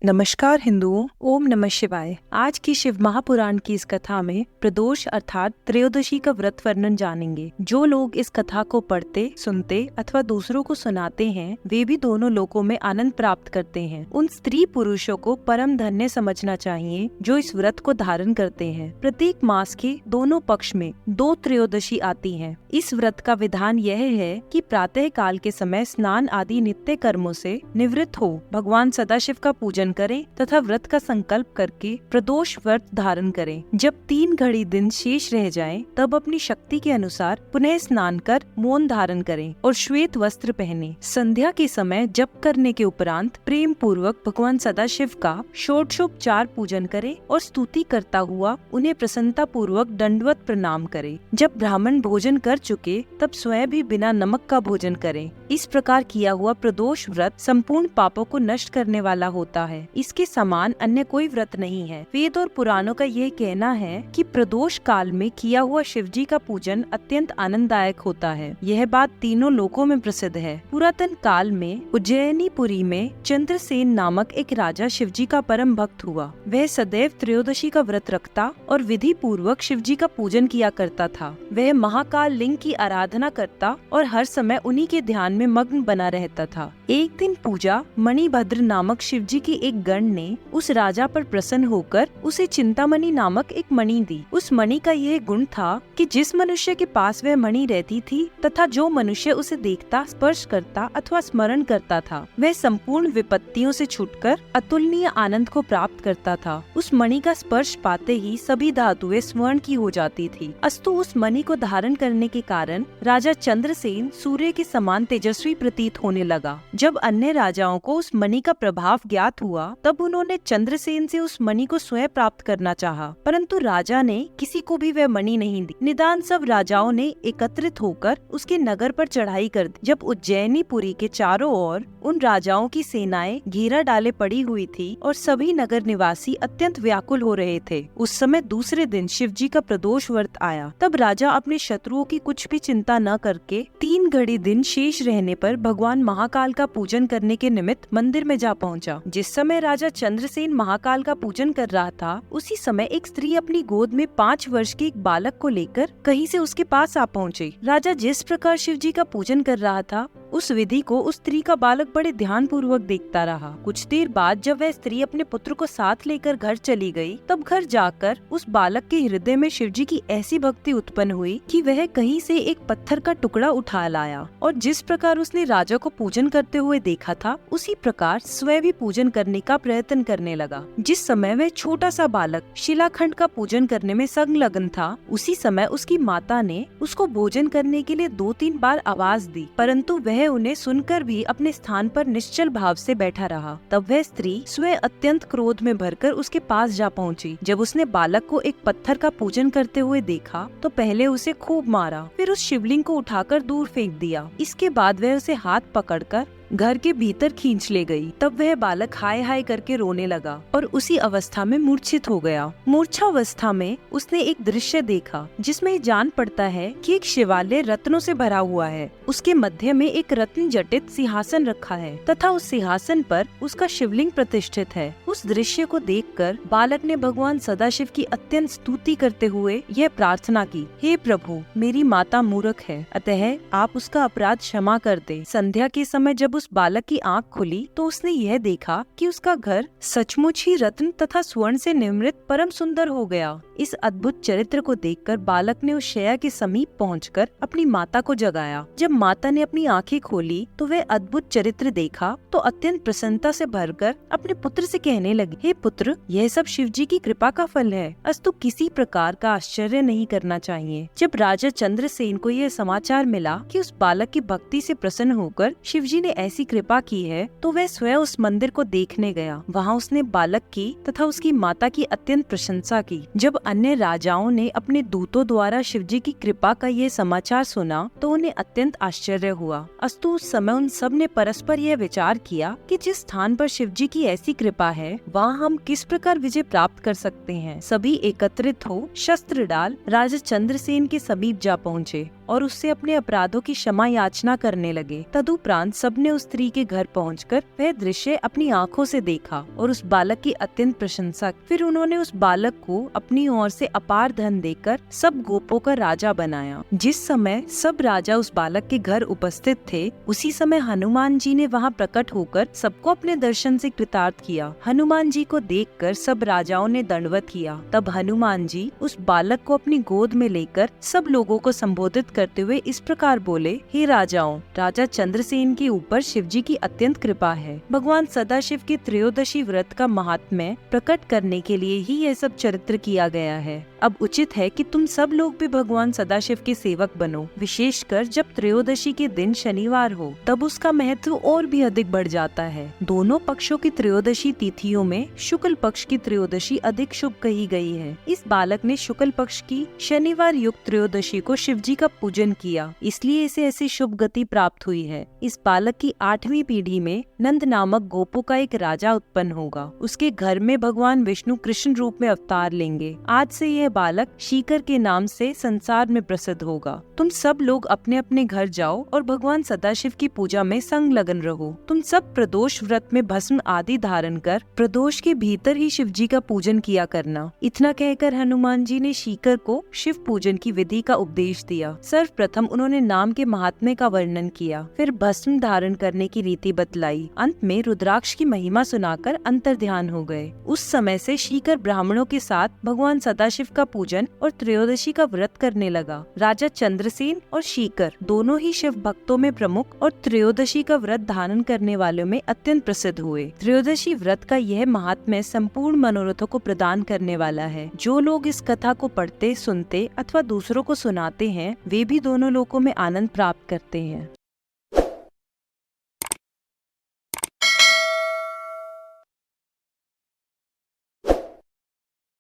नमस्कार हिंदुओं, ओम नमः शिवाय। आज की शिव महापुराण की इस कथा में प्रदोष अर्थात त्रयोदशी का व्रत वर्णन जानेंगे। जो लोग इस कथा को पढ़ते, सुनते अथवा दूसरों को सुनाते हैं, वे भी दोनों लोकों में आनंद प्राप्त करते हैं। उन स्त्री पुरुषों को परम धन्य समझना चाहिए जो इस व्रत को धारण करते हैं। प्रत्येक मास के दोनों पक्ष में 2 त्रयोदशी आती हैं। इस व्रत का विधान यह है कि प्रातः काल के समय स्नान आदि नित्य कर्मों से निवृत्त हो भगवान सदाशिव का पूजन करें तथा व्रत का संकल्प करके प्रदोष व्रत धारण करें। जब 3 घड़ी दिन शेष रह जाएं, तब अपनी शक्ति के अनुसार पुनः स्नान कर मौन धारण करें और श्वेत वस्त्र पहने। संध्या के समय जप करने के उपरांत प्रेम पूर्वक भगवान सदाशिव का षोडशोपचार पूजन करें और स्तुति करता हुआ उन्हें प्रसन्नता पूर्वक दंडवत प्रणाम करें। जब ब्राह्मण भोजन कर चुके तब स्वयं भी बिना नमक का भोजन करें। इस प्रकार किया हुआ प्रदोष व्रत संपूर्ण पापों को नष्ट करने वाला होता है। इसके समान अन्य कोई व्रत नहीं है। वेद और पुराणों का यह कहना है कि प्रदोष काल में किया हुआ शिवजी का पूजन अत्यंत आनंददायक होता है। यह बात तीनों लोकों में प्रसिद्ध है। पुरातन काल में उज्जैनीपुरी में चंद्रसेन नामक एक राजा शिवजी का परम भक्त हुआ। वह सदैव त्रयोदशी का व्रत रखता और विधि पूर्वक शिवजी का पूजन किया करता था। वह महाकाल लिंग की आराधना करता और हर समय उन्हीं के ध्यान में मग्न बना रहता था। एक दिन पूजा मणिभद्र नामक शिवजी की एक गण ने उस राजा पर प्रसन्न होकर उसे चिंतामणि नामक एक मणि दी। उस मणि का यह गुण था कि जिस मनुष्य के पास वह मणि रहती थी तथा जो मनुष्य उसे देखता, स्पर्श करता अथवा स्मरण करता था, वह संपूर्ण विपत्तियों से छूटकर अतुलनीय आनंद को प्राप्त करता था। उस मणि का स्पर्श पाते ही सभी धातुएं स्वर्ण की हो जाती थी। अस्तु उस मणि को धारण करने के कारण राजा चंद्रसेन सूर्य के समान तेजस्वी प्रतीत होने लगा। जब अन्य राजाओं को उस मणि का प्रभाव ज्ञात हुआ तब उन्होंने चंद्रसेन से उस मणि को स्वयं प्राप्त करना चाहा, परंतु राजा ने किसी को भी वह मणि नहीं दी। निदान सब राजाओं ने एकत्रित होकर उसके नगर पर चढ़ाई कर दी। जब उज्जैनीपुरी के चारों ओर उन राजाओं की सेनाएं घेरा डाले पड़ी हुई थी और सभी नगर निवासी अत्यंत व्याकुल हो रहे थे, उस समय दूसरे दिन शिवजी का प्रदोष व्रत आया। तब राजा अपने शत्रुओं की कुछ भी चिंता न करके 3 घड़ी दिन शेष रहने पर भगवान महाकाल का पूजन करने के निमित्त मंदिर में जा पहुंचा। जिस समय राजा चंद्रसेन महाकाल का पूजन कर रहा था, उसी समय एक स्त्री अपनी गोद में 5 वर्ष के एक बालक को लेकर कहीं से उसके पास आ पहुंची। राजा जिस प्रकार शिवजी का पूजन कर रहा था, उस विधि को उस स्त्री का बालक बड़े ध्यान पूर्वक देखता रहा। कुछ देर बाद जब वह स्त्री अपने पुत्र को साथ लेकर घर चली गई, तब घर जाकर उस बालक के हृदय में शिवजी की ऐसी भक्ति उत्पन्न हुई कि वह कहीं से एक पत्थर का टुकड़ा उठा लाया और जिस प्रकार उसने राजा को पूजन करते हुए देखा था, उसी प्रकार स्वयं भी पूजन करने का प्रयत्न करने लगा। जिस समय वह छोटा सा बालक शिलाखंड का पूजन करने में संलग्न था, उसी समय उसकी माता ने उसको भोजन करने के लिए 2-3 बार आवाज दी, परंतु वह उन्हें सुनकर भी अपने स्थान पर निश्चल भाव से बैठा रहा। तब वह स्त्री स्वयं अत्यंत क्रोध में भरकर उसके पास जा पहुंची। जब उसने बालक को एक पत्थर का पूजन करते हुए देखा तो पहले उसे खूब मारा, फिर उस शिवलिंग को उठाकर दूर फेंक दिया। इसके बाद वह उसे हाथ पकड़कर घर के भीतर खींच ले गई। तब वह बालक हाय हाय करके रोने लगा और उसी अवस्था में मूर्छित हो गया। मूर्छावस्था में उसने एक दृश्य देखा जिसमें जान पड़ता है कि एक शिवालय रत्नों से भरा हुआ है। उसके मध्य में एक रत्न जटित सिंहासन रखा है तथा उस सिंहासन पर उसका शिवलिंग प्रतिष्ठित है। उस दृश्य को देखकर बालक ने भगवान सदाशिव की अत्यंत स्तुति करते हुए यह प्रार्थना की, हे प्रभु, मेरी माता मूर्ख है, अतः आप उसका अपराध क्षमा कर दे। संध्या के समय जब उस बालक की आंख खुली तो उसने यह देखा कि उसका घर सचमुच ही रत्न तथा स्वर्ण से निर्मित परम सुंदर हो गया। इस अद्भुत चरित्र को देखकर बालक ने उस शैया के समीप पहुंचकर अपनी माता को जगाया। जब माता ने अपनी आंखें खोली तो वह अद्भुत चरित्र देखा तो अत्यंत प्रसन्नता से भरकर अपने पुत्र से कहने लगी, हे पुत्र, यह सब शिवजी की कृपा का फल है, अस्तु किसी प्रकार का आश्चर्य नहीं करना चाहिए। जब राजा चंद्रसेन को यह समाचार मिला कि उस बालक की भक्ति से प्रसन्न होकर शिवजी ने ऐसी कृपा की है, तो वह स्वयं उस मंदिर को देखने गया। वहाँ उसने बालक की तथा उसकी माता की अत्यंत प्रशंसा की। जब अन्य राजाओं ने अपने दूतों द्वारा शिवजी की कृपा का यह समाचार सुना तो उन्हें अत्यंत आश्चर्य हुआ। अस्तु उस समय उन सब ने परस्पर यह विचार किया कि जिस स्थान पर शिवजी की ऐसी कृपा है, वहाँ हम किस प्रकार विजय प्राप्त कर सकते हैं। सभी एकत्रित हो शस्त्र डाल राजा चंद्रसेन के समीप जा पहुँचे और उससे अपने अपराधों की क्षमा याचना करने लगे। तदुपरांत सबने उस स्त्री के घर पहुंचकर वह दृश्य अपनी आंखों से देखा और उस बालक की अत्यंत प्रशंसा। फिर उन्होंने उस बालक को अपनी ओर से अपार धन देकर सब गोपों का राजा बनाया। जिस समय सब राजा उस बालक के घर उपस्थित थे, उसी समय हनुमान जी ने वहां प्रकट होकर सबको अपने दर्शन से कृतार्थ किया। हनुमान जी को देखकर सब राजाओं ने दंडवत किया। तब हनुमान जी उस बालक को अपनी गोद में लेकर सब लोगों को संबोधित करते हुए इस प्रकार बोले, हे राजाओं, राजा चंद्रसेन के ऊपर शिव जी की अत्यंत कृपा है। भगवान सदाशिव के त्रयोदशी व्रत का महात्म्य प्रकट करने के लिए ही यह सब चरित्र किया गया है। अब उचित है कि तुम सब लोग भी भगवान सदाशिव के सेवक बनो। विशेषकर जब त्रयोदशी के दिन शनिवार हो, तब उसका महत्व और भी अधिक बढ़ जाता है। दोनों पक्षों की त्रयोदशी तिथियों में शुक्ल पक्ष की त्रयोदशी अधिक शुभ कही गई है। इस बालक ने शुक्ल पक्ष की शनिवार युक्त त्रयोदशी को शिव जी का पूजन किया, इसलिए इसे ऐसी शुभ गति प्राप्त हुई है। इस बालक की 8वीं पीढ़ी में नंद नामक गोपों का एक राजा उत्पन्न होगा। उसके घर में भगवान विष्णु कृष्ण रूप में अवतार लेंगे। आज से यह बालक शीकर के नाम से संसार में प्रसिद्ध होगा। तुम सब लोग अपने अपने घर जाओ और भगवान सदाशिव की पूजा में संलग्न रहो। तुम सब प्रदोष व्रत में भस्म आदि धारण कर प्रदोष के भीतर ही शिव जी का पूजन किया करना। इतना कहकर हनुमान जी ने शीकर को शिव पूजन की विधि का उपदेश दिया। सर्वप्रथम उन्होंने नाम के महात्म्य का वर्णन किया, फिर भस्म धारण करने की रीति बतलाई। अंत में रुद्राक्ष की महिमा सुनाकर अंतर ध्यान हो गए। उस समय से शीकर ब्राह्मणों के साथ भगवान सदाशिव का पूजन और त्रयोदशी का व्रत करने लगा। राजा चंद्रसेन और शीकर दोनों ही शिव भक्तों में प्रमुख और त्रयोदशी का व्रत धारण करने वालों में अत्यंत प्रसिद्ध हुए। त्रयोदशी व्रत का यह महात्म्य संपूर्ण मनोरथों को प्रदान करने वाला है। जो लोग इस कथा को पढ़ते, सुनते अथवा दूसरों को सुनाते हैं, वे भी दोनों लोकों में आनंद प्राप्त करते हैं।